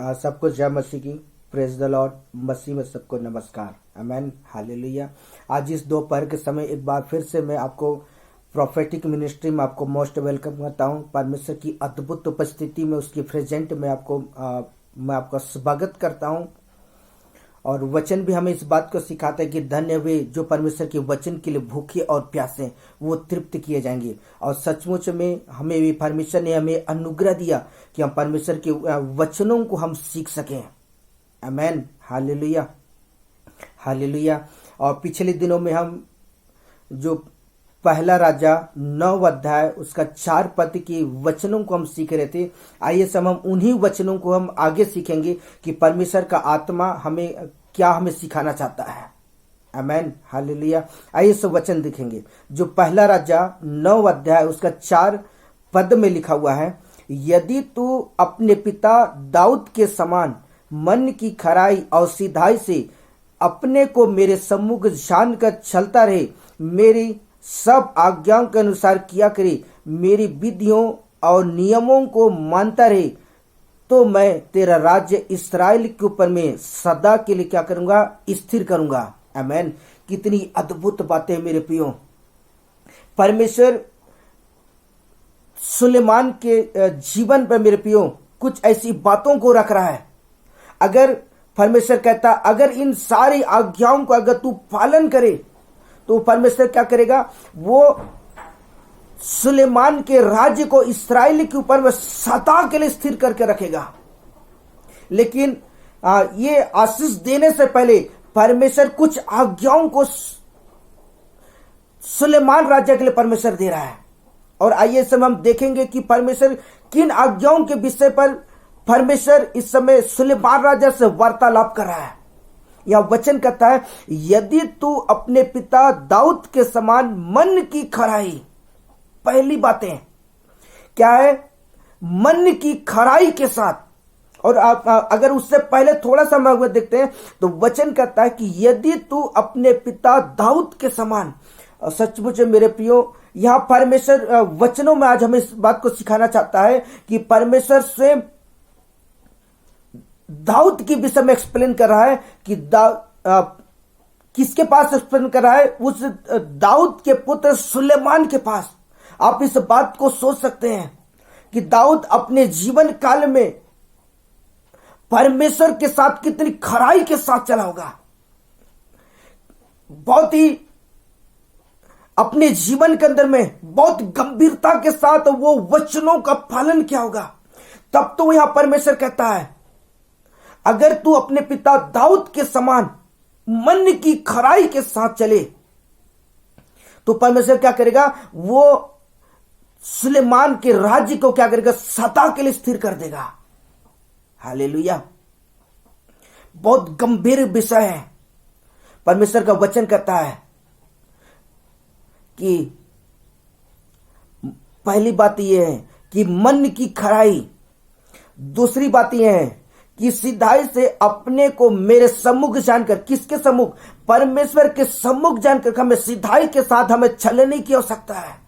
सबको जय मसीह की। Praise the Lord. मसीह में सबको नमस्कार। आमेन, हालेलुया। आज इस दोपहर के समय एक बार फिर से मैं आपको प्रोफेटिक मिनिस्ट्री में आपको मोस्ट वेलकम करता हूं। परमेश्वर की अद्भुत उपस्थिति में, उसकी प्रेजेंट में मैं आपका स्वागत करता हूं। और वचन भी हमें इस बात को सिखाता है कि धन्य वे जो परमेश्वर के वचन के लिए भूखे और प्यासे, वो तृप्त किए जाएंगे। और सचमुच में हमें भी परमेश्वर ने हमें अनुग्रह दिया कि हम परमेश्वर के वचनों को हम सीख सकें। आमेन, हालेलुया, हालेलुया। और पिछले दिनों में हम जो पहला राजा 9 अध्याय उसका 4 पद के वचनों को हम सीख रहे थे। आइए सब हम उन्हीं वचनों को हम आगे सीखेंगे कि परमेश्वर का आत्मा हमें सिखाना चाहता है। आमेन, हालेलुया। आइए सब वचन देखेंगे। जो पहला राजा 9 अध्याय उसका 4 पद में लिखा हुआ है, यदि तू अपने पिता दाऊद के समान मन की खराई और सिधाई से अपने को मेरे सम्मुख जान कर चलता रहे, मेरी सब आज्ञाओं के अनुसार किया करे, मेरी विधियों और नियमों को मानता रहे, तो मैं तेरा राज्य इस्राएल के ऊपर में सदा के लिए क्या करूंगा? स्थिर करूंगा। आमेन। कितनी अद्भुत बातें मेरे प्रियो। परमेश्वर सुलेमान के जीवन पर मेरे प्रियो कुछ ऐसी बातों को रख रहा है। अगर परमेश्वर कहता, अगर इन सारी आज्ञाओं को अगर तू पालन करे तो परमेश्वर क्या करेगा? वो सुलेमान के राज्य को इस्राएल के ऊपर में सदा के लिए स्थिर करके रखेगा। लेकिन ये आशीष देने से पहले परमेश्वर कुछ आज्ञाओं को सुलेमान राज्य के लिए परमेश्वर दे रहा है। और आइए इस समय हम देखेंगे कि परमेश्वर किन आज्ञाओं के विषय पर परमेश्वर इस समय सुलेमान राजा से वार्तालाप कर रहा है। यह वचन कहता है, यदि तू अपने पिता दाऊद के समान मन की खराई। पहली बातें क्या है? मन की खराई के साथ। और आप अगर उससे पहले थोड़ा सा हम देखते हैं तो वचन कहता है कि यदि तू अपने पिता दाऊद के समान। सचमुच मेरे प्रियो, यहां परमेश्वर वचनों में आज हमें इस बात को सिखाना चाहता है कि परमेश्वर स्वयं दाऊद के विषय में एक्सप्लेन कर रहा है कि किसके पास एक्सप्लेन कर रहा है? उस दाऊद के पुत्र सुलेमान के पास। आप इस बात को सोच सकते हैं कि दाऊद अपने जीवन काल में परमेश्वर के साथ कितनी खराई के साथ चला होगा। बहुत ही अपने जीवन के अंदर में बहुत गंभीरता के साथ वो वचनों का पालन किया होगा। तब तो यहां परमेश्वर कहता है, अगर तू अपने पिता दाऊद के समान मन की खराई के साथ चले तो परमेश्वर क्या करेगा? वो सुलेमान के राज्य को क्या करेगा? सदा के लिए स्थिर कर देगा। हालेलुया। बहुत गंभीर विषय है। परमेश्वर का वचन कहता है कि पहली बात यह है कि मन की खराई। दूसरी बात यह है कि सिधाई से अपने को मेरे सम्मुख जानकर। किसके सम्मुख? परमेश्वर के सम्मुख जानकर हमें सिधाई के साथ हमें चलने की आवश्यकता है।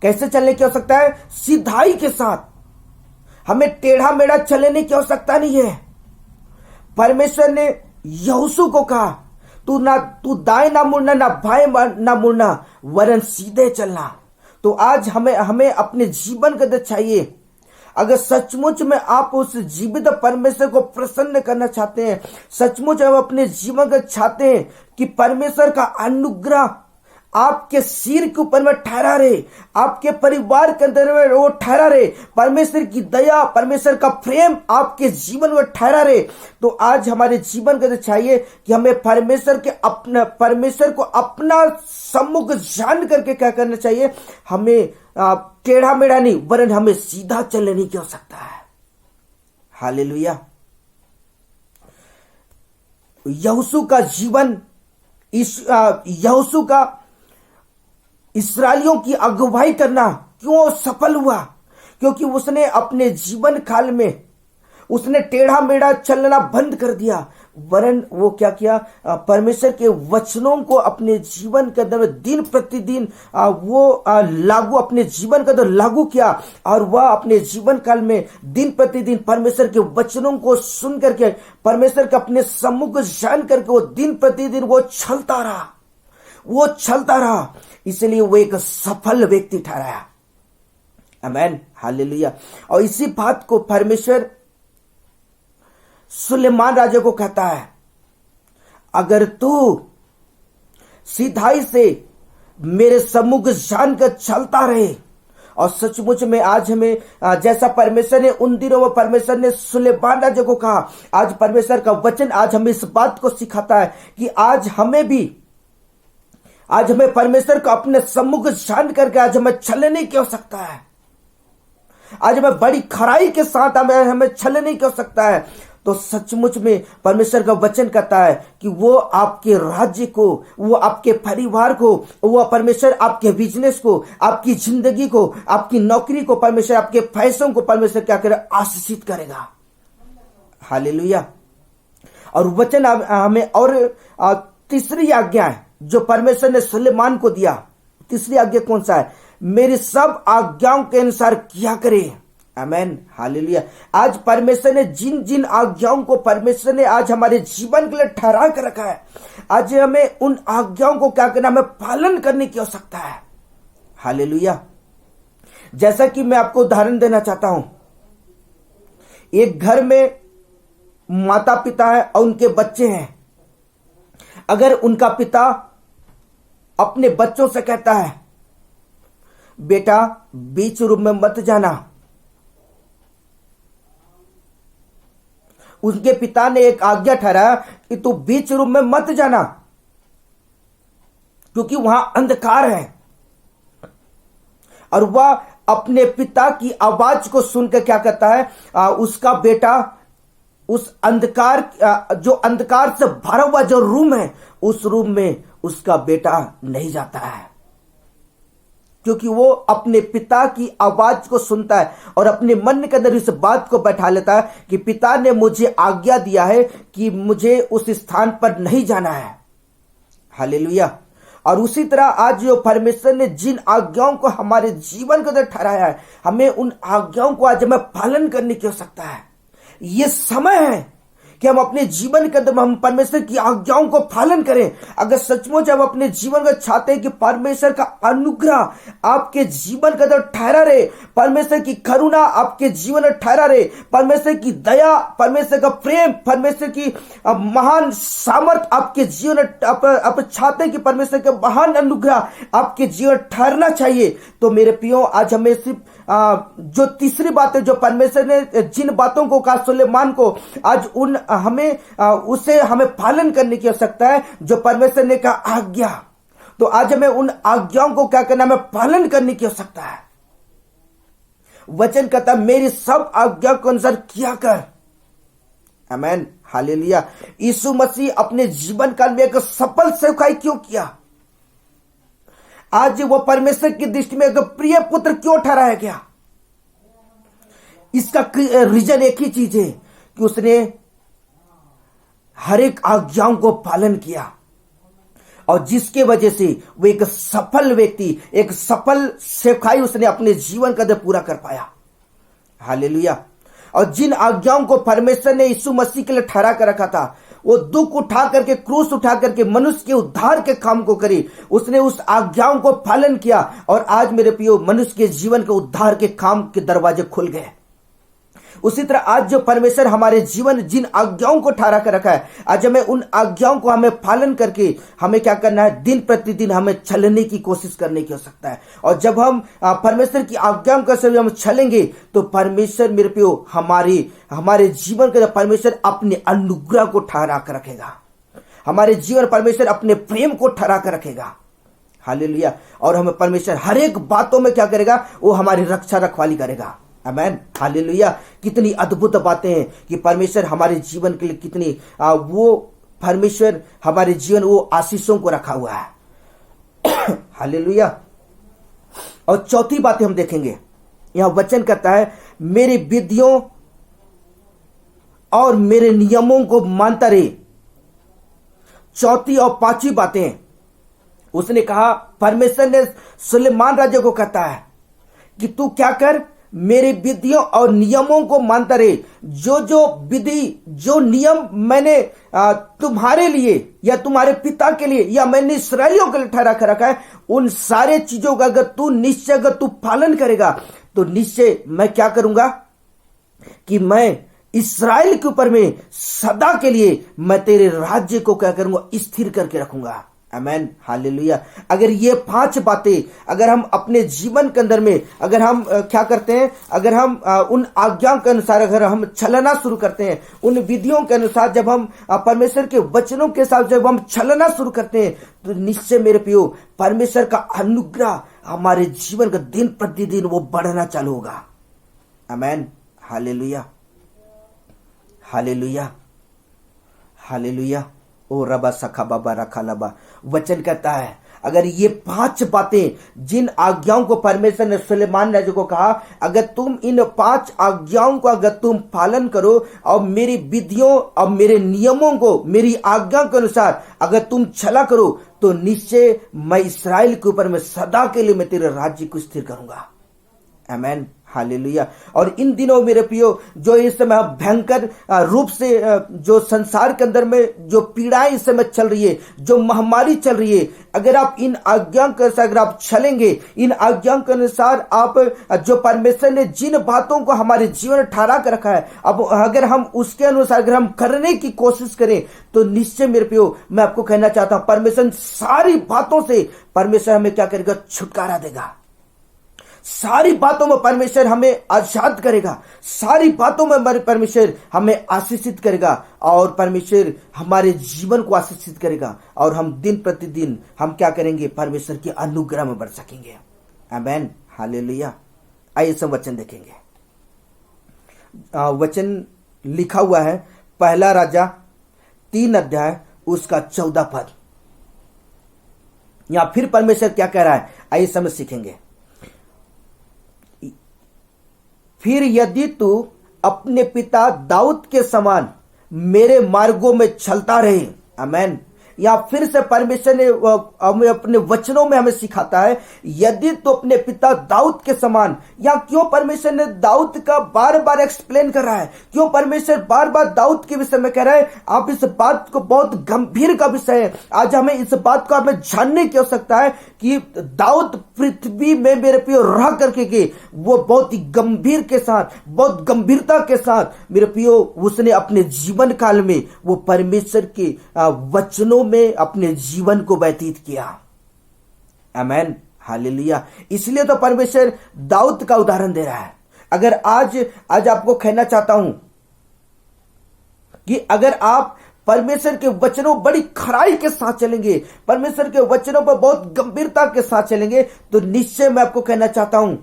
कैसे चलने की आवश्यकता है? सिधाई के साथ। हमें टेढ़ा मेढ़ा चलने की आवश्यकता नहीं है। परमेश्वर ने यहोशू को कहा, तू दाएं ना मुड़ना, ना बाएं ना मुड़ना, वरन सीधे चलना। तो आज हमें अपने जीवन का चाहिए। अगर सचमुच में आप उस जीवित परमेश्वर को प्रसन्न करना चाहते हैं, सचमुच हम अपने जीवन को चाहते हैं कि परमेश्वर का अनुग्रह आपके सिर के ऊपर में ठहरा रहे, आपके परिवार के अंदर में वो ठहरा रहे, परमेश्वर की दया, परमेश्वर का प्रेम आपके जीवन में ठहरा रहे, तो आज हमारे जीवन को चाहिए कि हमें परमेश्वर को अपना सम्मुख जान करके क्या करना चाहिए? हमें टेढ़ा मेढ़ा नहीं, वरन हमें सीधा चलने की आवश्यकता है। हालेलुया। यहोशू का जीवन, यहोशू का इस्राएलियों की अगुवाई करना क्यों सफल हुआ? क्योंकि उसने अपने जीवन काल में उसने टेढ़ा मेढ़ा चलना बंद कर दिया। वरन वो क्या किया, परमेश्वर के वचनों को अपने जीवन के अंदर दिन प्रतिदिन वो लागू, अपने जीवन के अंदर लागू किया। और वह अपने जीवन काल में दिन प्रतिदिन परमेश्वर के वचनों को सुन करके, परमेश्वर के अपने सम्मुख जान करके वो दिन प्रतिदिन वो चलता रहा, इसलिए वो एक सफल व्यक्ति ठहराया। आमेन, हालेलुया। और इसी बात को परमेश्वर सुलेमान राजा को कहता है, अगर तू सीधाई से मेरे सम्मुख जानकर चलता रहे। और सचमुच में आज हमें जैसा परमेश्वर ने उन दिनों में परमेश्वर ने सुलेमान राजा को कहा, आज परमेश्वर का वचन आज हमें इस बात को सिखाता है कि आज हमें परमेश्वर को अपने सम्मुख जान करके आज हमें छलने की आवश्यकता है। आज हमें बड़ी खराई के साथ हमें छलने की आवश्यकता है। तो सचमुच में परमेश्वर का वचन कहता है कि वो आपके राज्य को, वो आपके परिवार को, वो परमेश्वर आपके बिजनेस को, आपकी जिंदगी को, आपकी नौकरी को, परमेश्वर आपके पैसों को परमेश्वर क्या करेगा, आशीषित करेगा। हालेलुया। और वचन हमें और तीसरी आज्ञा है जो परमेश्वर ने सुलेमान को दिया। तीसरी आज्ञा कौन सा है? मेरी सब आज्ञाओं के अनुसार किया करे। आमेन, हालेलुया। आज परमेश्वर ने जिन जिन आज्ञाओं को परमेश्वर ने आज हमारे जीवन के लिए ठहरा कर रखा है, आज हमें उन आज्ञाओं को क्या करना, हमें पालन करने की आवश्यकता है। हालेलुया। जैसा कि मैं आपको उदाहरण देना चाहता हूं, एक घर में माता पिता है और उनके बच्चे हैं। अगर उनका पिता अपने बच्चों से कहता है, बेटा बीच रूम में मत जाना, उनके पिता ने एक आज्ञा ठहराया कि तू बीच रूम में मत जाना क्योंकि वहां अंधकार है। और वह अपने पिता की आवाज को सुनकर क्या करता है, उसका बेटा उस अंधकार, जो अंधकार से भरा हुआ जो रूम है, उस रूम में उसका बेटा नहीं जाता है, क्योंकि वो अपने पिता की आवाज को सुनता है और अपने मन के अंदर इस बात को बैठा लेता है कि पिता ने मुझे आज्ञा दिया है कि मुझे उस स्थान पर नहीं जाना है। हालेलुया। और उसी तरह आज जो परमेश्वर ने जिन आज्ञाओं को हमारे जीवन के अंदर ठहराया है, हमें उन आज्ञाओं को आज हमें पालन करने की आवश्यकता है। ये समय है कि हम अपने जीवन के अंदर हम परमेश्वर की आज्ञाओं को पालन करें। अगर सचमुच हम अपने जीवन में चाहते हैं कि परमेश्वर का अनुग्रह आपके जीवन के अंदर ठहरा रहे, परमेश्वर की करुणा आपके जीवन में ठहरा रहे, परमेश्वर की दया, परमेश्वर का प्रेम, परमेश्वर की महान सामर्थ आपके जीवन में, आप चाहते हैं कि परमेश्वर का महान अनुग्रह आपके जीवन ठहरना चाहिए, तो मेरे प्रियो आज हमें सिर्फ जो तीसरी बात है जो परमेश्वर ने जिन बातों को कहा सुलेमान को, आज उन उसे हमें पालन करने की आवश्यकता है जो परमेश्वर ने कहा आज्ञा। तो आज हमें उन आज्ञाओं को क्या करना, हमें पालन करने की आवश्यकता है। वचन कहता मेरी सब आज्ञा को अनुसार किया कर। आमेन, हालेलुया। यीशु मसीह अपने जीवन काल में एक सफल सेवकाई क्यों किया? आज वो परमेश्वर की दृष्टि में एक प्रिय पुत्र क्यों ठहराया गया? इसका रीजन एक ही चीज है कि उसने हर एक आज्ञाओं को पालन किया, और जिसके वजह से वो एक सफल व्यक्ति, एक सफल सेवकाई उसने अपने जीवन का पूरा कर पाया। हालेलुया। और जिन आज्ञाओं को परमेश्वर ने यीशु मसीह के लिए ठहरा कर रखा था, वो दुख उठा करके, क्रूस उठा करके मनुष्य के उद्धार के काम को करी, उसने उस आज्ञाओं को पालन किया, और आज मेरे प्रियो मनुष्य के जीवन के उद्धार के काम के दरवाजे खुल गए। उसी तरह आज जो परमेश्वर हमारे जीवन जिन आज्ञाओं को ठहरा कर रखा है, आज हमें उन आज्ञाओं को हमें पालन करके हमें क्या करना है, दिन प्रतिदिन हमें चलने की कोशिश करने की आवश्यकता है। और जब हम परमेश्वर की आज्ञाओं का सभी हम चलेंगे तो परमेश्वर मेरे प्रियो हमारे जीवन के परमेश्वर अपने अनुग्रह को ठहरा कर रखेगा, हमारे जीवन परमेश्वर अपने प्रेम को ठहरा कर रखेगा। हालेलुया। और हमें परमेश्वर हर एक बातों में क्या करेगा, वो हमारी रक्षा रखवाली करेगा। आमेन, हालेलुया। कितनी अद्भुत बातें हैं कि परमेश्वर हमारे जीवन के लिए कितनी वो परमेश्वर हमारे जीवन वो आशीषों को रखा हुआ है। हालेलुया। और चौथी बात हम देखेंगे, यह वचन कहता है मेरी विधियों और मेरे नियमों को मानता रहे, चौथी और पांचवी बातें उसने कहा, परमेश्वर ने सुलेमान राजा को कहता है कि तू क्या कर, मेरी विधियों और नियमों को मानता रहे। जो जो विधि, जो नियम मैंने तुम्हारे लिए या तुम्हारे पिता के लिए या मैंने इसराइलियों के लिए ठहरा कर रखा है, उन सारे चीजों का अगर तू निश्चय अगर तू पालन करेगा तो निश्चय मैं क्या करूंगा कि मैं इस्राएल के ऊपर में सदा के लिए मैं तेरे राज्य को क्या करूंगा, स्थिर करके रखूंगा। आमेन, हालेलुया। अगर ये 5 बातें अगर हम अपने जीवन के अंदर में अगर हम क्या करते हैं, अगर हम उन आज्ञाओं के अनुसार अगर हम चलना शुरू करते हैं, उन विधियों के अनुसार जब हम परमेश्वर के वचनों के साथ जब हम चलना शुरू करते हैं, तो निश्चय मेरे प्रियो परमेश्वर का अनुग्रह हमारे जीवन का दिन प्रतिदिन वो बढ़ना चालू होगा। आमेन, हालेलुया, हालेलुया, हालेलुया। ओ रबा सखा बाबा रखा लबा। वचन कहता है अगर ये 5 बातें जिन आज्ञाओं को परमेश्वर ने सुलेमान राजा को कहा, अगर तुम इन 5 आज्ञाओं को अगर तुम पालन करो और मेरी विधियों और मेरे नियमों को मेरी आज्ञा के अनुसार अगर तुम चला करो, तो निश्चय मैं इस्राएल के ऊपर में सदा के लिए मैं तेरे राज्य को स्थिर करूंगा। आमेन, हालेलुया। और इन दिनों मेरे प्रियो जो इस समय भयंकर रूप से जो संसार के अंदर में जो पीड़ाएं इस समय चल रही है, जो महामारी चल रही है, अगर आप इन आज्ञाओं के अनुसार अगर आप चलेंगे, इन आज्ञाओं के अनुसार आप जो परमेश्वर ने जिन बातों को हमारे जीवन में ठहरा कर रखा है, अब अगर हम उसके अनुसार अगर हम करने की कोशिश करें, तो निश्चय मेरे प्रियो मैं आपको कहना चाहता हूं, परमेश्वर सारी बातों से परमेश्वर हमें क्या करेगा, छुटकारा देगा। सारी बातों में परमेश्वर हमें आजाद करेगा, सारी बातों में परमेश्वर हमें आशीषित करेगा और परमेश्वर हमारे जीवन को आशीषित करेगा और हम दिन प्रतिदिन हम क्या करेंगे, परमेश्वर के अनुग्रह में बढ़ सकेंगे। आमेन, हालेलुया। आइए सब वचन देखेंगे। वचन लिखा हुआ है पहला राजा 3 अध्याय उसका 14 पद। यहां फिर परमेश्वर क्या कह रहा है, आइए समझ सीखेंगे। फिर यदि तू अपने पिता दाऊद के समान मेरे मार्गों में चलता रहे। आमेन। या फिर से परमेश्वर ने अपने वचनों में हमें सिखाता है, यदि तो अपने पिता दाऊद के समान। या क्यों परमेश्वर ने दाऊद का बार बार एक्सप्लेन कर रहा है, क्यों परमेश्वर बार बार दाऊद के विषय में कह रहा है। आप इस बात को बहुत गंभीर का विषय है, आज हमें इस बात को हमें जानने की आवश्यकता है कि दाऊद पृथ्वी में मेरे प्रियो रह करके के वो बहुत ही गंभीर के साथ, बहुत गंभीरता के साथ मेरे प्रियो उसने अपने जीवन काल में वो परमेश्वर के वचनों में अपने जीवन को व्यतीत किया। आमेन, हालेलुया। इसलिए तो परमेश्वर दाऊद का उदाहरण दे रहा है। अगर आज आपको कहना चाहता हूं कि अगर आप परमेश्वर के वचनों बड़ी खराई के साथ चलेंगे, परमेश्वर के वचनों पर बहुत गंभीरता के साथ चलेंगे, तो निश्चय मैं आपको कहना चाहता हूं,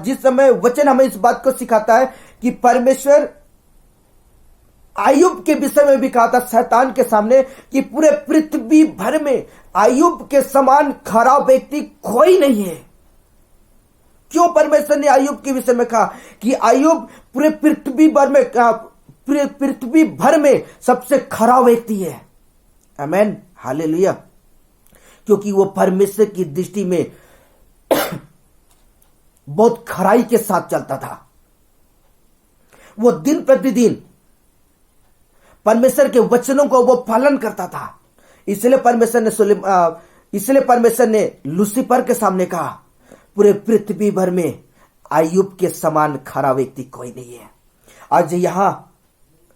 जिस समय वचन हमें इस बात को सिखाता है कि परमेश्वर आयुब के विषय में भी कहा था शैतान के सामने कि पूरे पृथ्वी भर में आयुब के समान खराब व्यक्ति कोई नहीं है। क्यों परमेश्वर ने आयुब के विषय में कहा कि आयुब पूरे पृथ्वी भर में सबसे खराब व्यक्ति है। आमेन, हालेलुया। क्योंकि वो परमेश्वर की दृष्टि में बहुत खराई के साथ चलता था। वो दिन प्रतिदिन परमेश्वर के वचनों को वो पालन करता था। इसलिए परमेश्वर ने लूसीफर के सामने कहा, पूरे पृथ्वी भर में आयुब के समान खरा व्यक्ति कोई नहीं है। आज यहां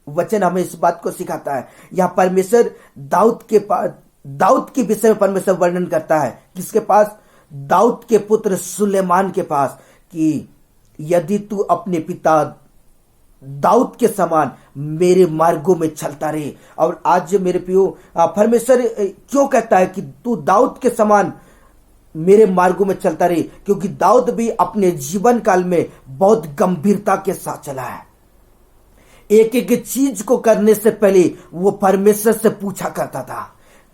वचन हमें इस बात को सिखाता है। यहां परमेश्वर दाऊद के विषय में परमेश्वर वर्णन करता है, किसके पास, दाऊद के पुत्र सुलेमान के पास, कि यदि तू अपने पिता दाऊद के समान मेरे मार्गों में चलता रहे। और आज मेरे प्रियो परमेश्वर क्यों कहता है कि तू दाऊद के समान मेरे मार्गों में चलता रहे, क्योंकि दाऊद भी अपने जीवन काल में बहुत गंभीरता के साथ चला है। एक एक चीज को करने से पहले वो परमेश्वर से पूछा करता था।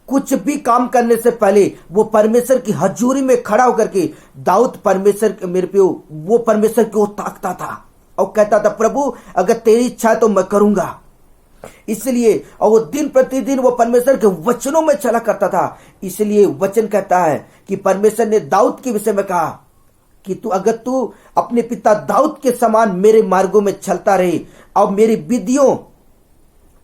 कुछ भी काम करने से पहले वो परमेश्वर की हजूरी में खड़ा होकर के दाऊद परमेश्वर मेरे प्रियो वो परमेश्वर की ओर ताकता था और कहता था, प्रभु अगर तेरी इच्छा है तो मैं करूंगा। इसलिए और वो दिन प्रतिदिन वो परमेश्वर के वचनों में चला करता था। इसलिए वचन कहता है कि परमेश्वर ने दाऊद के विषय में कहा कि अगर तू अपने पिता दाऊद के समान मेरे मार्गों में चलता रहे और मेरी विधियों,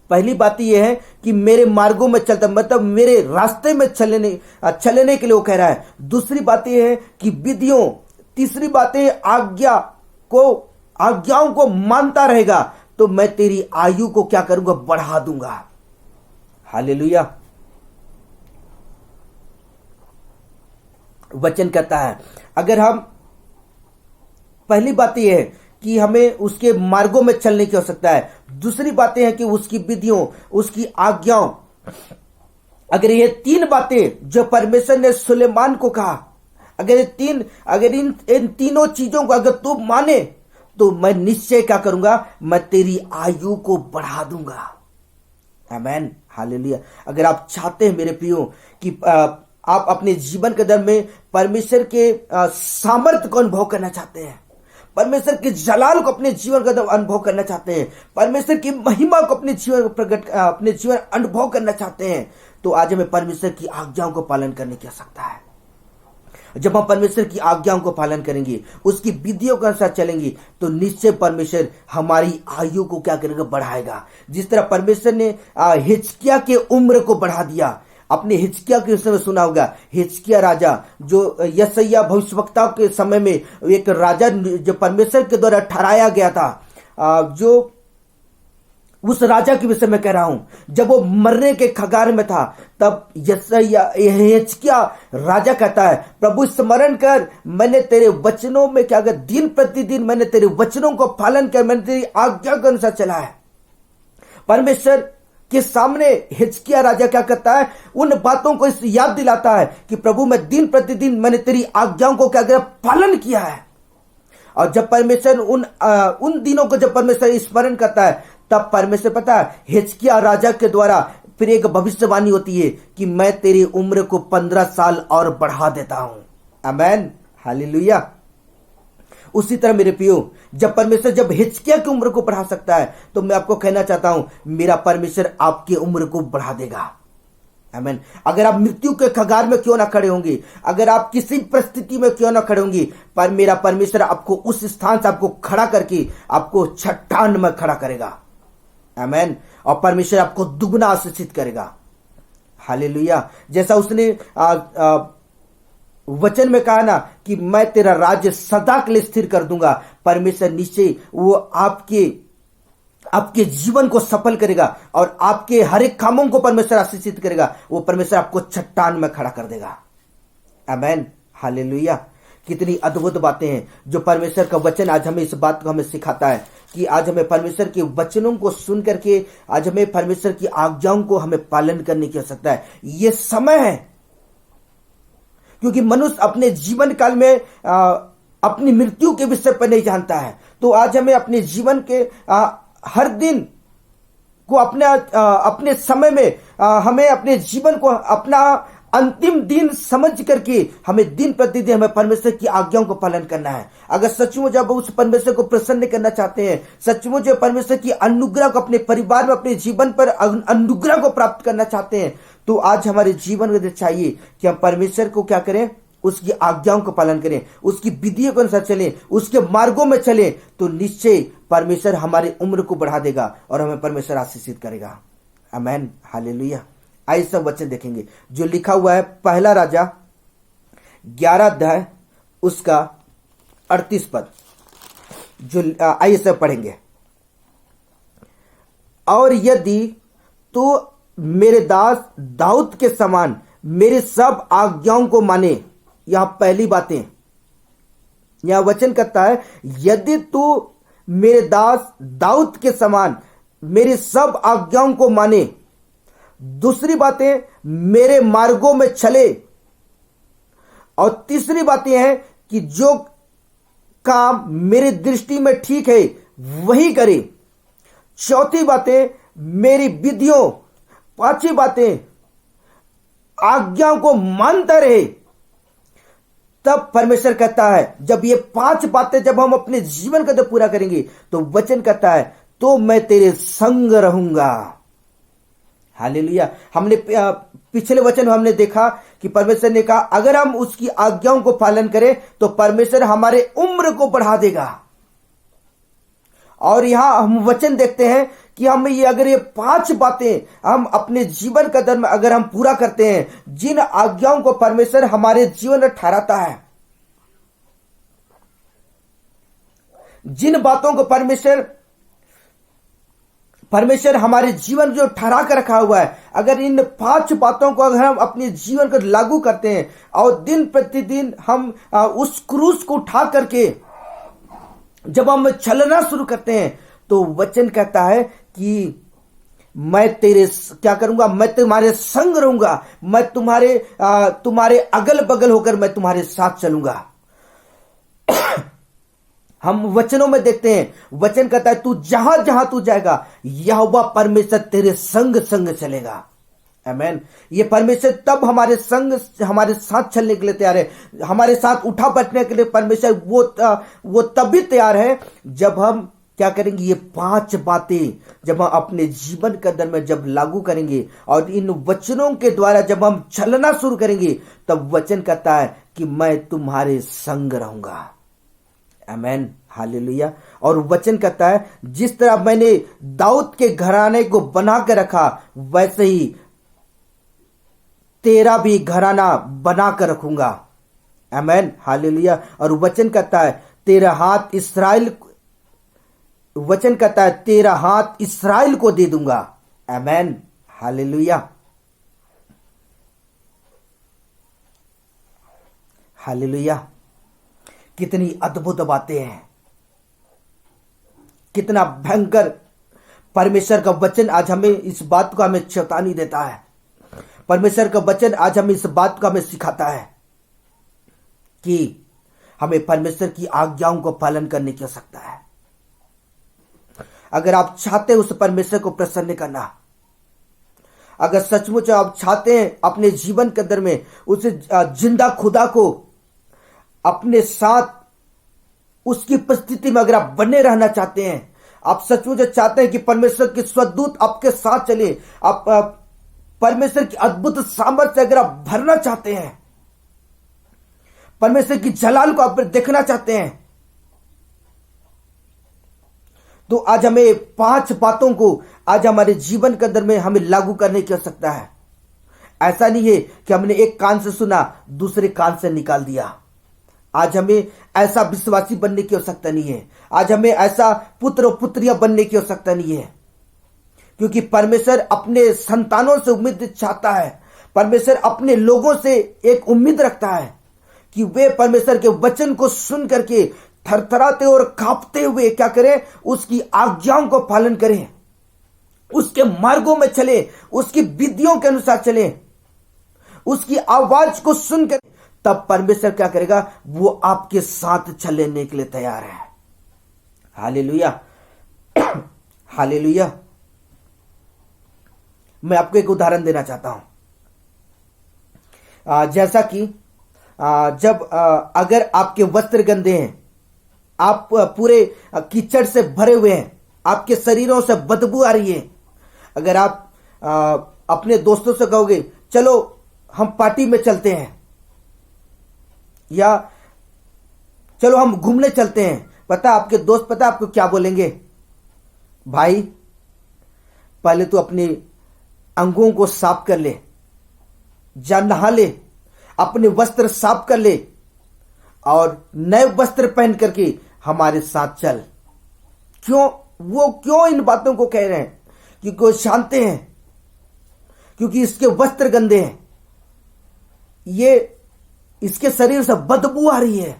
पहली बात यह है कि मेरे मार्गों में चलता, मतलब मेरे रास्ते में चलने के लिए वो कह रहा है। दूसरी बात यह है कि विधियों, तीसरी बात है आज्ञाओं को मानता रहेगा तो मैं तेरी आयु को क्या करूंगा, बढ़ा दूंगा। हालेलुया। वचन कहता है अगर हम, पहली बात यह है कि हमें उसके मार्गों में चलने की आवश्यकता है। दूसरी बातें हैं कि उसकी विधियों, उसकी आज्ञाओं, अगर ये तीन बातें जो परमेश्वर ने सुलेमान को कहा, अगर इन तीनों चीजों को अगर तू माने तो मैं निश्चय क्या करूंगा, मैं तेरी आयु को बढ़ा दूंगा। आमीन, हालेलुया। अगर आप चाहते हैं मेरे प्रियो कि आप अपने जीवन के दर में परमेश्वर के सामर्थ्य को अनुभव करना चाहते हैं, परमेश्वर के जलाल को अपने जीवन का अनुभव करना चाहते हैं, परमेश्वर की महिमा को अपने जीवन अनुभव करना चाहते हैं, तो आज हमें परमेश्वर की आज्ञाओं को पालन करने की आवश्यकता है। जब हम परमेश्वर की आज्ञाओं को पालन करेंगे, उसकी विधियों के अनुसार चलेंगे, तो निश्चय परमेश्वर हमारी आयु को क्या करेगा, बढ़ाएगा। जिस तरह परमेश्वर ने हिजकिय्याह के उम्र को बढ़ा दिया। अपने हिजकिय्याह के समय सुना होगा, हिजकिय्याह राजा जो यशायाह भविष्यवक्ता के समय में एक राजा जो परमेश्वर के द्वारा ठहराया गया था, जो उस राजा के विषय में कह रहा हूं, जब वो मरने के कगार में था, तब हिजकिय्याह राजा कहता है, प्रभु स्मरण कर, मैंने तेरे वचनों में क्या कर, दिन प्रतिदिन मैंने तेरे वचनों को पालन कर, मैंने तेरी आज्ञा के अनुसार चला है। परमेश्वर के सामने हिजकिय्याह राजा क्या करता है, उन बातों को याद दिलाता है कि प्रभु मैं दिन प्रतिदिन मैंने तेरी आज्ञाओं को क्या किया, पालन किया है। और जब परमेश्वर उन दिनों को जब परमेश्वर स्मरण करता है, तब परमेश्वर पता है हिजकिय्याह राजा के द्वारा फिर एक भविष्यवाणी होती है कि मैं तेरी उम्र को 15 साल और बढ़ा देता हूं। आमीन, हालेलुया। उसी तरह मेरे प्रियो, जब परमेश्वर जब हिजकिय्याह की उम्र को बढ़ा सकता है, तो मैं आपको कहना चाहता हूं, मेरा परमेश्वर आपकी उम्र को बढ़ा देगा। आमीन। अगर आप मृत्यु के कगार में क्यों ना खड़े होंगे, अगर आप किसी परिस्थिति में क्यों ना खड़े होंगे, पर मेरा परमेश्वर आपको उस स्थान से आपको खड़ा करके आपको चट्टान में खड़ा करेगा। आमीन। और परमेश्वर आपको दुगना आशीषित करेगा। हालेलुया। जैसा उसने वचन में कहा ना कि मैं तेरा राज्य सदा के लिए स्थिर कर दूंगा, परमेश्वर निश्चय वो आपके जीवन को सफल करेगा और आपके हर एक कामों को परमेश्वर आशीषित करेगा। वो परमेश्वर आपको चट्टान में खड़ा कर देगा। आमीन, हालेलुया। कितनी अद्भुत बातें हैं जो परमेश्वर का वचन आज हमें इस बात को हमें सिखाता है कि आज हमें परमेश्वर के वचनों को सुन करके आज हमें परमेश्वर की आज्ञाओं को हमें पालन करने की आवश्यकता है। ये समय है, क्योंकि मनुष्य अपने जीवन काल में अपनी मृत्यु के विषय पर नहीं जानता है। तो आज हमें अपने जीवन के हर दिन को अपने समय में हमें अपने जीवन को अपना अंतिम दिन समझ करके हमें दिन प्रतिदिन हमें परमेश्वर की आज्ञाओं को पालन करना है। अगर सचमुच जब उस परमेश्वर को प्रसन्न करना चाहते हैं, सचमुच परमेश्वर की अनुग्रह को अपने परिवार में अपने जीवन पर अनुग्रह को प्राप्त करना चाहते हैं, तो आज हमारे जीवन में चाहिए कि हम परमेश्वर को क्या करें, उसकी आज्ञाओं को पालन करें, उसकी विधियों के अनुसार चलें, उसके मार्गों में चलें, तो निश्चय परमेश्वर हमारी उम्र को बढ़ा देगा और हमें परमेश्वर आशीषित करेगा। आमीन, हालेलुया। आइए सब वचन देखेंगे जो लिखा हुआ है पहला राजा 11 अध्याय उसका 38 पद, जो आइए सब पढ़ेंगे। और यदि तू मेरे दास दाऊद के समान मेरे सब आज्ञाओं को माने, यहां पहली बातें, यहां वचन कहता है यदि तू मेरे दास दाऊद के समान मेरी सब आज्ञाओं को माने, दूसरी बातें मेरे मार्गों में चले, और तीसरी बातें हैं कि जो काम मेरी दृष्टि में ठीक है वही करे, चौथी बातें मेरी विधियों, पांचवी बातें आज्ञाओं को मानता रहे, तब परमेश्वर कहता है जब ये 5 बातें जब हम अपने जीवन के अंदर पूरा करेंगे, तो वचन कहता है तो मैं तेरे संग रहूंगा। हालेलुया। हमने पिछले वचन में हमने देखा कि परमेश्वर ने कहा अगर हम उसकी आज्ञाओं को पालन करें तो परमेश्वर हमारे उम्र को बढ़ा देगा। और यहां हम वचन देखते हैं कि हम अगर ये 5 बातें हम अपने जीवन का धर्म अगर हम पूरा करते हैं, जिन आज्ञाओं को परमेश्वर हमारे जीवन में ठहराता है, जिन बातों को परमेश्वर हमारे जीवन जो ठहरा कर रखा हुआ है, अगर इन 5 बातों को अगर हम अपने जीवन को लागू करते हैं और दिन प्रतिदिन हम उस क्रूस को उठा करके जब हम चलना शुरू करते हैं, तो वचन कहता है कि मैं तेरे क्या करूंगा, मैं तुम्हारे संग रहूंगा, मैं तुम्हारे अगल बगल होकर मैं तुम्हारे साथ चलूंगा। हम वचनों में देखते हैं, वचन कहता है तू जहां जहां तू जाएगा यहोवा परमेश्वर तेरे संग संग चलेगा। आमीन। ये परमेश्वर तब हमारे साथ चलने के लिए तैयार है, हमारे साथ उठा बैठने के लिए परमेश्वर वो तभी तैयार है जब हम क्या करेंगे, ये 5 बातें जब हम अपने जीवन के अंदर में जब लागू करेंगे और इन वचनों के द्वारा जब हम चलना शुरू करेंगे, तब वचन कहता है कि मैं तुम्हारे संग रहूंगा। आमीन। हालेलुया। और वचन कहता है जिस तरह मैंने दाऊद के घराने को बना के रखा, वैसे ही तेरा भी घराना बना कर रखूंगा। आमीन। हालेलुया। और वचन कहता है तेरा हाथ इस्राएल को दे दूंगा। आमीन। हालेलुया। हालेलुया। कितनी अद्भुत बातें हैं, कितना भयंकर परमेश्वर का वचन आज हमें इस बात को हमें चेतावनी देता है। परमेश्वर का वचन आज हमें इस बात को हमें सिखाता है कि हमें परमेश्वर की आज्ञाओं को पालन करने की आवश्यकता है। अगर आप चाहते हैं उस परमेश्वर को प्रसन्न करना, अगर सचमुच आप चाहते हैं अपने जीवन के अंदर में उस जिंदा खुदा को अपने साथ उसकी उपस्थिति में अगर आप बने रहना चाहते हैं, आप सचमुच चाहते हैं कि परमेश्वर के स्वदूत आपके साथ चले, आप परमेश्वर की अद्भुत सामर्थ्य अगर आप भरना चाहते हैं, परमेश्वर की जलाल को आप देखना चाहते हैं, तो आज हमें 5 बातों को आज हमारे जीवन के अंदर में हमें लागू करने की आवश्यकता है। ऐसा नहीं है कि हमने एक कान से सुना दूसरे कान से निकाल दिया। आज हमें ऐसा विश्वासी बनने की आवश्यकता नहीं है, आज हमें ऐसा पुत्र और पुत्रियां बनने की आवश्यकता नहीं है, क्योंकि परमेश्वर अपने संतानों से उम्मीद चाहता है। परमेश्वर अपने लोगों से एक उम्मीद रखता है कि वे परमेश्वर के वचन को सुन करके थरथराते और कांपते हुए क्या करें, उसकी आज्ञाओं को पालन करें, उसके मार्गों में चले, उसकी विधियों के अनुसार चले, उसकी आवाज को सुनकर, तब परमेश्वर क्या करेगा, वो आपके साथ चलने के लिए तैयार है। हालेलुया। हालेलुया। मैं आपको एक उदाहरण देना चाहता हूं। जैसा कि जब अगर आपके वस्त्र गंदे हैं, आप पूरे कीचड़ से भरे हुए हैं, आपके शरीरों से बदबू आ रही है, अगर आप अपने दोस्तों से कहोगे चलो हम पार्टी में चलते हैं या चलो हम घूमने चलते हैं, पता आपके दोस्त पता आपको क्या बोलेंगे, भाई पहले तो अपने अंगों को साफ कर ले, जा नहा ले, अपने वस्त्र साफ कर ले और नए वस्त्र पहन करके हमारे साथ चल। वो क्यों इन बातों को कह रहे हैं? क्योंकि वो जानते हैं, क्योंकि इसके वस्त्र गंदे हैं, ये इसके शरीर से बदबू आ रही है,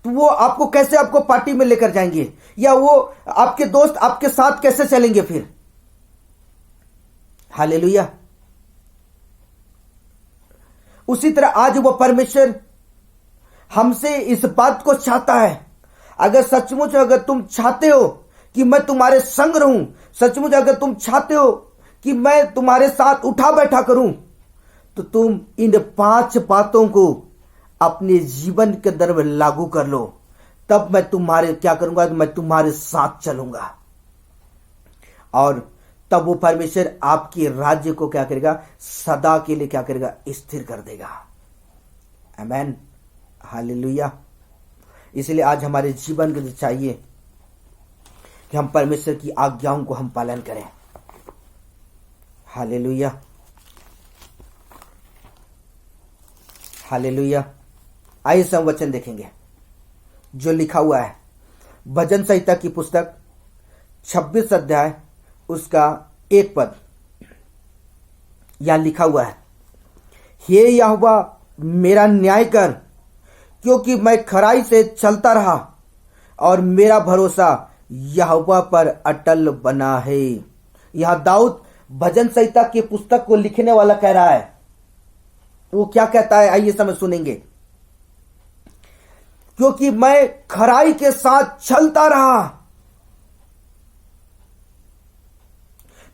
तो वो आपको कैसे आपको पार्टी में लेकर जाएंगे, या वो आपके दोस्त आपके साथ कैसे चलेंगे फिर? हालेलुया। उसी तरह आज वो परमेश्वर हमसे इस बात को चाहता है, अगर सचमुच अगर तुम चाहते हो कि मैं तुम्हारे संग रहूं, सचमुच अगर तुम चाहते हो कि मैं तुम्हारे साथ उठा बैठा करूं, तो तुम इन 5 बातों को अपने जीवन के अंदर में लागू कर लो, तब मैं तुम्हारे क्या करूंगा, मैं तुम्हारे साथ चलूंगा। और तब वो परमेश्वर आपके राज्य को क्या करेगा, सदा के लिए क्या करेगा, स्थिर कर देगा। आमेन, हालेलुया। इसलिए आज हमारे जीवन के लिए चाहिए कि हम परमेश्वर की आज्ञाओं को हम पालन करें। Hallelujah, hallelujah. आइए हम वचन देखेंगे जो लिखा हुआ है भजन संहिता की पुस्तक 26 अध्याय उसका 1 पद। यहां लिखा हुआ है, हे यहोवा मेरा न्याय कर, क्योंकि मैं खराई से चलता रहा और मेरा भरोसा यहोवा पर अटल बना है। यहां दाऊद भजन संहिता की पुस्तक को लिखने वाला कह रहा है, वो क्या कहता है, आइए समझ सुनेंगे। क्योंकि मैं खराई के साथ चलता रहा।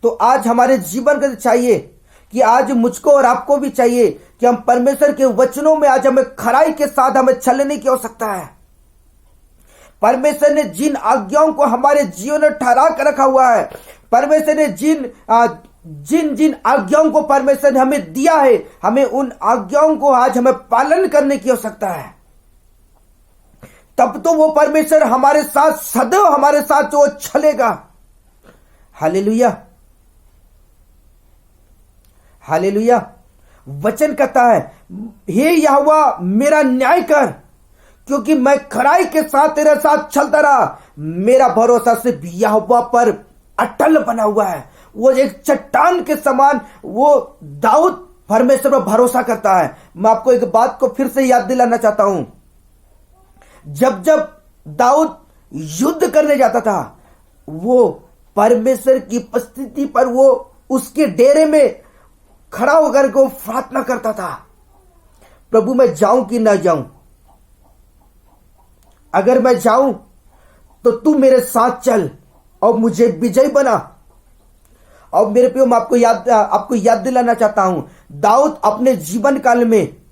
तो आज हमारे जीवन का चाहिए कि आज मुझको और आपको भी चाहिए कि हम परमेश्वर के वचनों में आज हमें खराई के साथ हमें चलने की आवश्यकता है। परमेश्वर ने जिन आज्ञाओं को हमारे जीवन में ठहरा कर रखा हुआ है, परमेश्वर ने जिन आज्ञाओं को परमेश्वर ने हमें दिया है, हमें उन आज्ञाओं को आज हमें पालन करने की आवश्यकता है। तब तो वो परमेश्वर हमारे साथ सदैव हमारे साथ वो चलेगा। Hallelujah, hallelujah. वचन कहता है, हे यहोवा मेरा न्याय कर, क्योंकि मैं खराई के साथ तेरे साथ चलता रहा। मेरा भरोसा सिर्फ यहोवा पर अटल बना हुआ है। वो एक चट्टान के समान वो दाऊद परमेश्वर पर भरोसा करता है। मैं आपको एक बात को फिर से याद दिलाना चाहता हूं। जब जब दाऊद युद्ध करने जाता था, वो परमेश्वर की उपस्थिति पर वो उसके डेरे में खड़ा होकर को प्रार्थना करता था, प्रभु मैं जाऊं कि ना जाऊं, अगर मैं जाऊं तो तू मेरे साथ चल और मुझे विजय बना। और मेरे प्रियो मैं आपको याद दिलाना चाहता हूं, दाऊद अपने जीवन काल में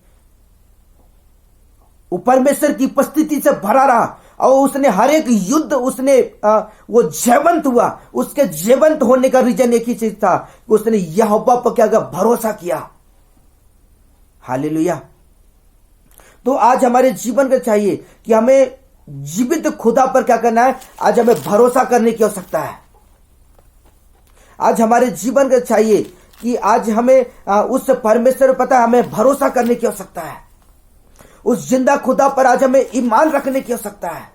परमेश्वर की उपस्थिति से भरा रहा और उसने हर एक युद्ध उसने वो जयवंत हुआ। उसके जयवंत होने का रीजन एक ही चीज था, उसने यहोवा पर क्या भरोसा किया। हालेलुया। तो आज हमारे जीवन का चाहिए कि हमें जीवित खुदा पर क्या करना है, आज हमें भरोसा करने की आवश्यकता है। आज हमारे जीवन का चाहिए कि आज हमें उस परमेश्वर पता है हमें भरोसा करने की आवश्यकता है। उस जिंदा खुदा पर आज हमें ईमान रखने की आवश्यकता है।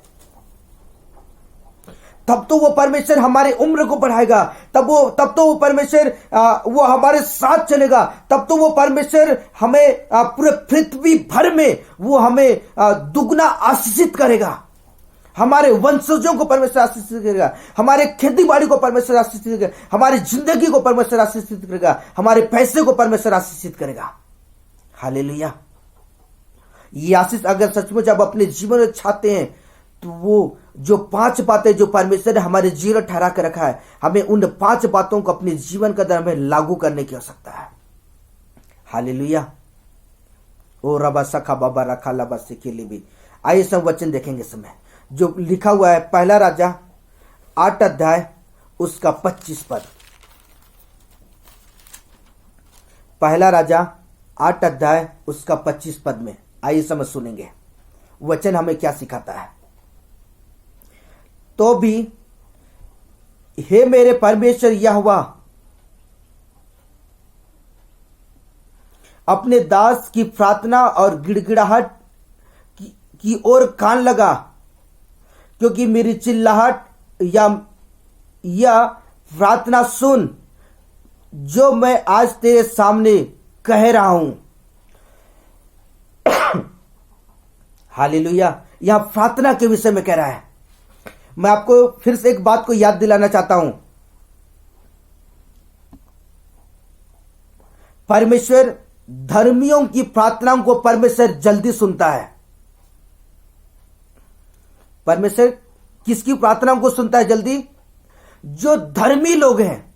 तब तो वो परमेश्वर हमारे उम्र को बढ़ाएगा, तब तो वो परमेश्वर वो हमारे साथ चलेगा, तब तो वो परमेश्वर हमें पूरे पृथ्वी भर में वो हमें दुगना आशीषित करेगा। हमारे वंशजों को परमेश्वर आशीषित करेगा, हमारे खेती बाड़ी को परमेश्वर आशीषित करेगा, हमारी जिंदगी को परमेश्वर आशीषित करेगा, हमारे पैसे को परमेश्वर आशीषित करेगा। हालेलुया। ये आशीष अगर सचमुच आप अपने जीवन में चाहते हैं तो वो जो 5 बातें जो परमेश्वर ने हमारे जीवन ठहरा कर रखा है, हमें उन 5 बातों को अपने जीवन के अंदर हमें लागू करने की आवश्यकता है। हालेलुया। ओ रबा सखा बाबा रखा लबा सिखिली भी। आइए सब वचन देखेंगे समय जो लिखा हुआ है पहला राजा 8 अध्याय उसका 25 पद। पहला राजा 8 अध्याय उसका 25 पद में आइए समझ सुनेंगे वचन हमें क्या सिखाता है। तो भी हे मेरे परमेश्वर यहोवा, अपने दास की प्रार्थना और गिड़गिड़ाहट की ओर कान लगा, क्योंकि मेरी चिल्लाहट या प्रार्थना सुन जो मैं आज तेरे सामने कह रहा हूं। हालेलुया। यह प्रार्थना के विषय में कह रहा है। मैं आपको फिर से एक बात को याद दिलाना चाहता हूं, परमेश्वर धर्मियों की प्रार्थनाओं को परमेश्वर जल्दी सुनता है। परमेश्वर किसकी प्रार्थनाओं को सुनता है जल्दी? जो धर्मी लोग हैं,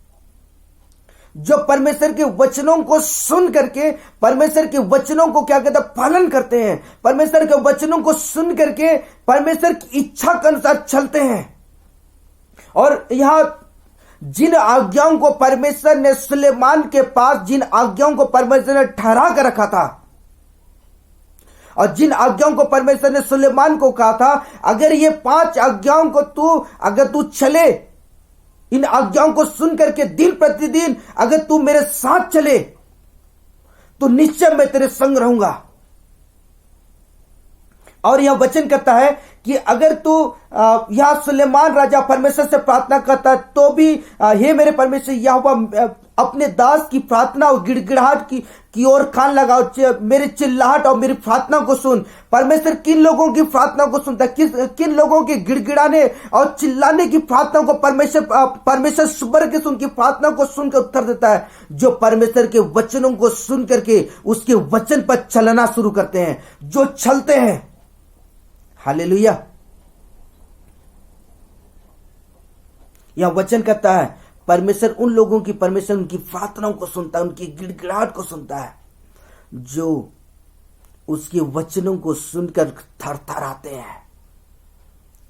जो परमेश्वर के वचनों को सुन करके परमेश्वर के वचनों को क्या कहते हैं, पालन करते हैं, परमेश्वर के वचनों को सुन करके परमेश्वर की इच्छा के अनुसार चलते हैं। और यहां जिन आज्ञाओं को परमेश्वर ने सुलेमान के पास, जिन आज्ञाओं को परमेश्वर ने ठहरा कर रखा था, और जिन आज्ञाओं को परमेश्वर ने सुलेमान को कहा था, अगर ये 5 आज्ञाओं को अगर तू चले, इन आज्ञाओं को सुन करके दिन प्रतिदिन अगर तू मेरे साथ चले, तो निश्चय मैं तेरे संग रहूंगा। और यह वचन कहता है कि अगर तू यह सुलेमान राजा परमेश्वर से प्रार्थना करता तो भी हे मेरे परमेश्वर यहोवा, अपने दास की प्रार्थना और गिड़गिड़ाहट की ओर कान लगाओ, मेरे चिल्लाहट और मेरी प्रार्थना को सुन। परमेश्वर किन लोगों की प्रार्थना को सुनता है, किन लोगों के गिड़गिड़ाने और चिल्लाने की प्रार्थना को परमेश्वर स्वर्ग से उनकी प्रार्थना को सुनकर उत्तर देता है, जो परमेश्वर के वचनों को सुन करके उसके वचन पर चलना शुरू करते हैं, जो चलते हैं। हालेलुया। यह वचन कहता है परमेश्वर उन लोगों की, परमेश्वर उनकी प्रार्थनाओं को सुनता है, उनकी गिड़गिड़ाहट को सुनता है, जो उसके वचनों को सुनकर थरथराते हैं।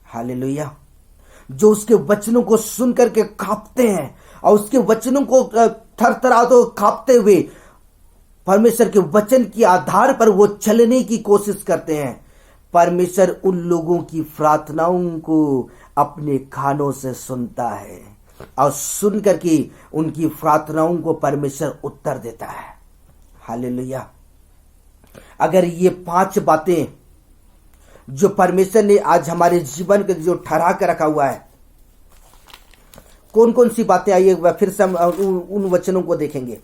हालेलुया। जो उसके वचनों को सुनकर के कांपते हैं और उसके वचनों को थरथराते कांपते हुए परमेश्वर के वचन के आधार पर वो चलने की कोशिश करते हैं। परमेश्वर उन लोगों की प्रार्थनाओं को अपने कानों से सुनता है और सुन करके उनकी प्रार्थनाओं को परमेश्वर उत्तर देता है। हालेलुया। अगर ये 5 बातें जो परमेश्वर ने आज हमारे जीवन के जो ठहरा कर रखा हुआ है, कौन कौन सी बातें, आइए फिर से हम उन वचनों को देखेंगे।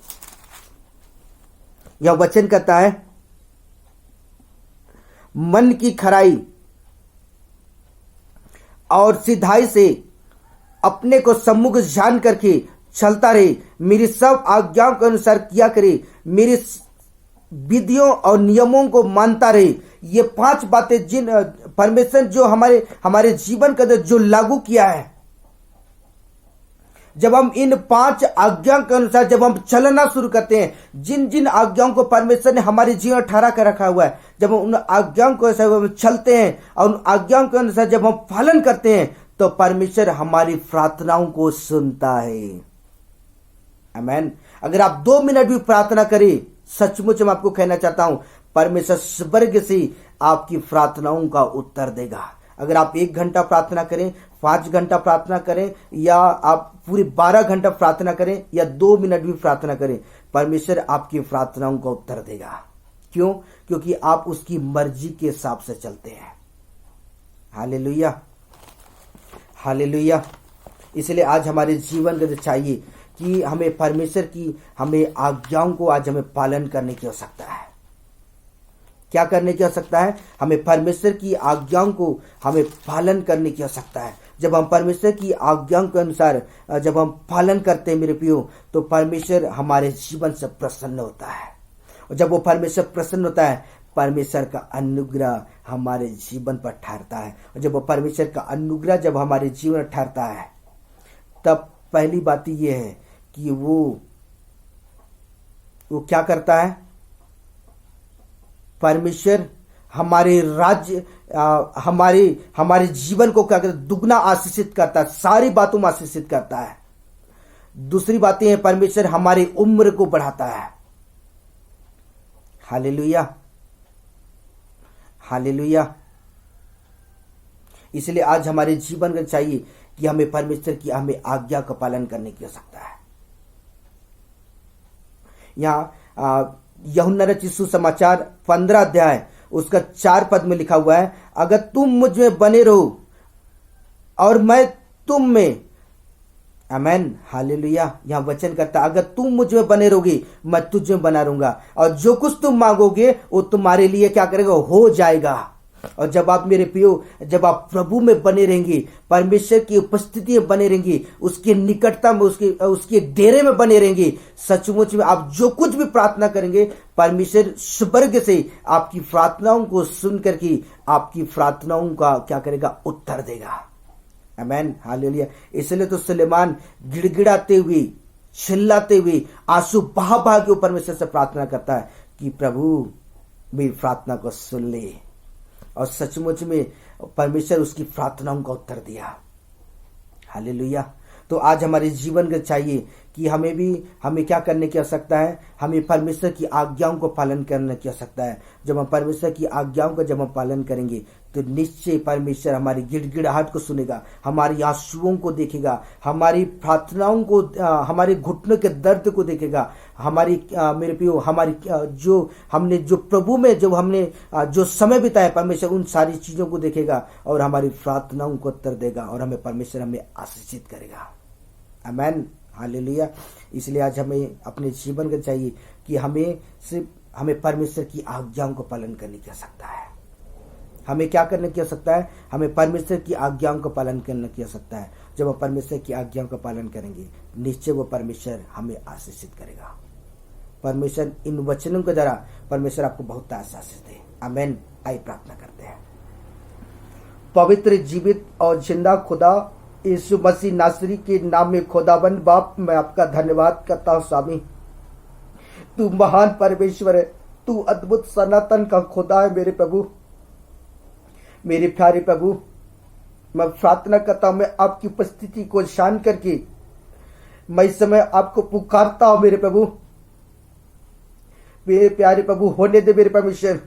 यह वचन कहता है मन की खराई और सिधाई से अपने को सम्मुख जान करके चलता रहे, मेरी सब आज्ञाओं के अनुसार किया करे, मेरी विधियों और नियमों को मानता रहे। ये 5 बातें जिन परमेश्वर जो हमारे जीवन का जो लागू किया है, जब हम इन 5 आज्ञाओं के अनुसार जब हम चलना शुरू करते हैं, जिन जिन आज्ञाओं को परमेश्वर ने हमारे जीवन ठहरा कर रखा हुआ है, जब हम उन आज्ञाओं को अनुसार चलते हैं और उन आज्ञाओं के अनुसार जब हम पालन करते हैं, तो परमेश्वर हमारी प्रार्थनाओं को सुनता है। आमीन। अगर आप 2 मिनट भी प्रार्थना करें, सचमुच मैं आपको कहना चाहता हूं, परमेश्वर स्वर्ग से आपकी प्रार्थनाओं का उत्तर देगा। अगर आप 1 घंटा प्रार्थना करें, 5 घंटा प्रार्थना करें, या आप पूरे 12 घंटा प्रार्थना करें, या 2 मिनट भी प्रार्थना करें, परमेश्वर आपकी प्रार्थनाओं का उत्तर देगा। क्यों? क्योंकि आप उसकी मर्जी के हिसाब से चलते हैं। Hallelujah, hallelujah. इसलिए आज हमारे जीवन का चाहिए कि हमें परमेश्वर की हमें आज्ञाओं को आज हमें पालन करने की आवश्यकता है। क्या करने की आवश्यकता है? हमें परमेश्वर की आज्ञाओं को हमें पालन करने की आवश्यकता है। जब हम परमेश्वर की आज्ञाओं के अनुसार जब हम पालन करते हैं मेरे प्रियो, तो परमेश्वर हमारे जीवन से प्रसन्न होता है। और जब वो परमेश्वर प्रसन्न होता है, परमेश्वर का अनुग्रह हमारे जीवन पर ठहरता है। और जब वो परमेश्वर का अनुग्रह जब हमारे जीवन में ठहरता है, तब पहली बात ये है कि वो क्या करता है? परमेश्वर हमारे राज्य हमारे जीवन को क्या करता है? दुगना आशीषित करता है, सारी बातों में आशीषित करता है। दूसरी बात यह है, परमेश्वर हमारी उम्र को बढ़ाता है। Hallelujah, hallelujah. इसलिए आज हमारे जीवन में चाहिए कि हमें परमेश्वर की हमें आज्ञा का पालन करने की आवश्यकता है। यहाँ यूहन्ना रचित सुसमाचार 15 अध्याय उसका 4 पद में लिखा हुआ है, अगर तुम मुझ में बने रहो और मैं तुम में। आमेन, हालेलुया। यहाँ वचन करता है, अगर तुम मुझ में बने रहोगे, मैं तुझ में बना रहूंगा, और जो कुछ तुम मांगोगे वो तुम्हारे लिए क्या करेगा? हो जाएगा। और जब आप मेरे प्रियो, जब आप प्रभु में बने रहेंगे, परमेश्वर की उपस्थिति में बने रहेंगे, उसके निकटता में, उसके डेरे में बने रहेंगे, सचमुच में आप जो कुछ भी प्रार्थना करेंगे, परमेश्वर स्वर्ग से आपकी प्रार्थनाओं को सुन करके आपकी प्रार्थनाओं का क्या करेगा? उत्तर देगा। आमेन, हालेलुया। इसलिए तो सुलेमान गिड़गिड़ाते हुए चिल्लाते हुए आंसू बहा बहा के परमेश्वर से प्रार्थना करता है कि प्रभु मेरी प्रार्थना को सुन ले। और सचमुच में परमेश्वर उसकी प्रार्थनाओं का उत्तर दिया। हालेलुया। तो आज हमारे जीवन का चाहिए कि हमें क्या करने की आवश्यकता है, हमें परमेश्वर की आज्ञाओं को पालन करने की आवश्यकता है। जब हम परमेश्वर की आज्ञाओं का जब हम पालन करेंगे तो निश्चय परमेश्वर हमारी गिड़गिड़ाहट को सुनेगा, हमारी आंसुओं को देखेगा, हमारी प्रार्थनाओं को, हमारे घुटनों के दर्द को देखेगा, हमारी मेरे प्रियो हमारी जो हमने जो प्रभु में जो हमने जो समय बिताया परमेश्वर उन सारी चीजों को देखेगा और हमारी प्रार्थनाओं को उत्तर देगा और हमें परमेश्वर हमें आशीषित करेगा। आमेन, हालेलुया। इसलिए आज हमें अपने जीवन का चाहिए कि हमें परमेश्वर की आज्ञाओं को पालन करने की आवश्यकता है। हमें क्या करने की आवश्यकता है? हमें परमेश्वर की आज्ञाओं का पालन करने की आवश्यकता है। जब हम परमेश्वर की आज्ञाओं का पालन करेंगे निश्चय वो परमेश्वर हमें आशीषित करेगा। परमेश्वर इन वचनों के द्वारा परमेश्वर आपको बहुत आशीष दे। आमेन। आइए प्रार्थना करते हैं। पवित्र, जीवित और जिंदा खुदा यीशु मसीह नासरी के नाम में खुदाबंद बाप, मैं आपका धन्यवाद करता हूँ स्वामी। तू महान परमेश्वर है, तू अद्भुत सनातन का खुदा है मेरे प्रभु। मेरे प्यारे प्रभु, मैं प्रार्थना करता हूँ, मैं आपकी उपस्थिति को जान करके मैं इस समय आपको पुकारता हूँ मेरे प्रभु। मेरे प्यारे प्रभु, होने दे मेरे परमेश्वर।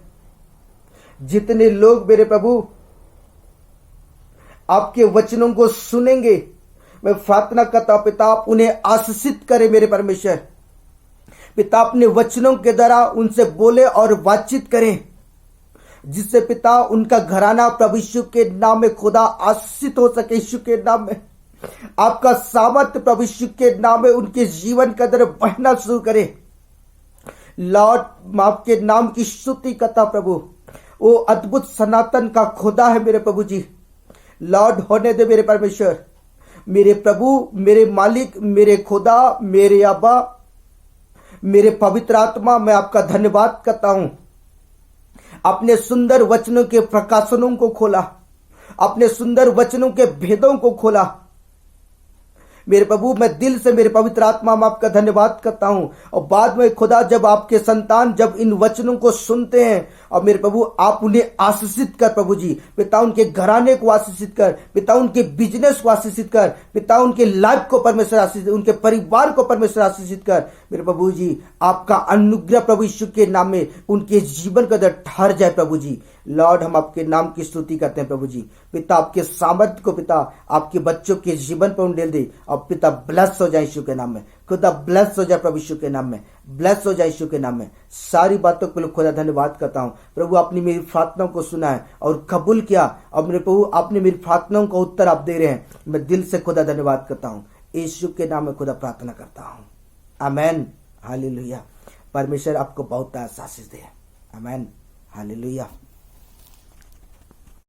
जितने लोग मेरे प्रभु आपके वचनों को सुनेंगे, मैं प्रार्थना करता हूं पिता आप उन्हें आशीषित करें मेरे परमेश्वर। पिता अपने वचनों के द्वारा उनसे बोले और बातचीत करें, जिससे पिता उनका घराना प्रभु यीशु के नाम में खुदा आशीषित हो सके। यीशु के नाम में आपका सामर्थ्य प्रभु यीशु के नाम में उनके जीवन के अंदर बहना शुरू करे। लॉर्ड आपके नाम की स्तुति करता प्रभु। वो अद्भुत सनातन का खुदा है मेरे प्रभु जी। लॉर्ड होने दे मेरे परमेश्वर, मेरे प्रभु, मेरे मालिक, मेरे खुदा, मेरे अब्बा, मेरे पवित्र आत्मा, मैं आपका धन्यवाद करता हूं। अपने सुंदर वचनों के प्रकाशनों को खोला, अपने सुंदर वचनों के भेदों को खोला मेरे प्रभु। मैं दिल से मेरे पवित्र आत्मा में आपका धन्यवाद करता हूं। और बाद में खुदा जब आपके संतान जब इन वचनों को सुनते हैं और मेरे प्रभु आप उन्हें आशीषित कर प्रभु जी। पिता उनके घराने को आशीषित कर, पिता उनके बिजनेस को आशीषित कर, पिता उनके लाइफ को परमेश्वर आशीषित, उनके परिवार को परमेश्वर आशीषित कर मेरे प्रभु जी। आपका अनुग्रह प्रभु यीशु के नाम में उनके जीवन का अंदर ठहर जाए प्रभु जी। लॉर्ड हम आपके नाम की स्तुति करते हैं प्रभु जी। पिता आपके सामर्थ्य को पिता आपके बच्चों के जीवन पर उंडेल दे और पिता ब्लेस हो जाए यीशु के नाम में। खुदा ब्लेस हो जाए प्रभु यीशु के नाम में, ब्लेस हो जाए यीशु के नाम में। सारी बातों के लिए खुदा धन्यवाद करता हूँ प्रभु। आपने मेरी प्रार्थनाओं को सुना है और कबूल किया और मेरे प्रभु आपने मेरी प्रार्थनाओं का उत्तर आप दे रहे हैं। मैं दिल से खुदा धन्यवाद करता हूँ। यीशु के नाम में खुदा प्रार्थना करता हूँ। आमेन, हालेलुया। परमेश्वर आपको बहुत आशीष दे। आमेन, हालेलुया।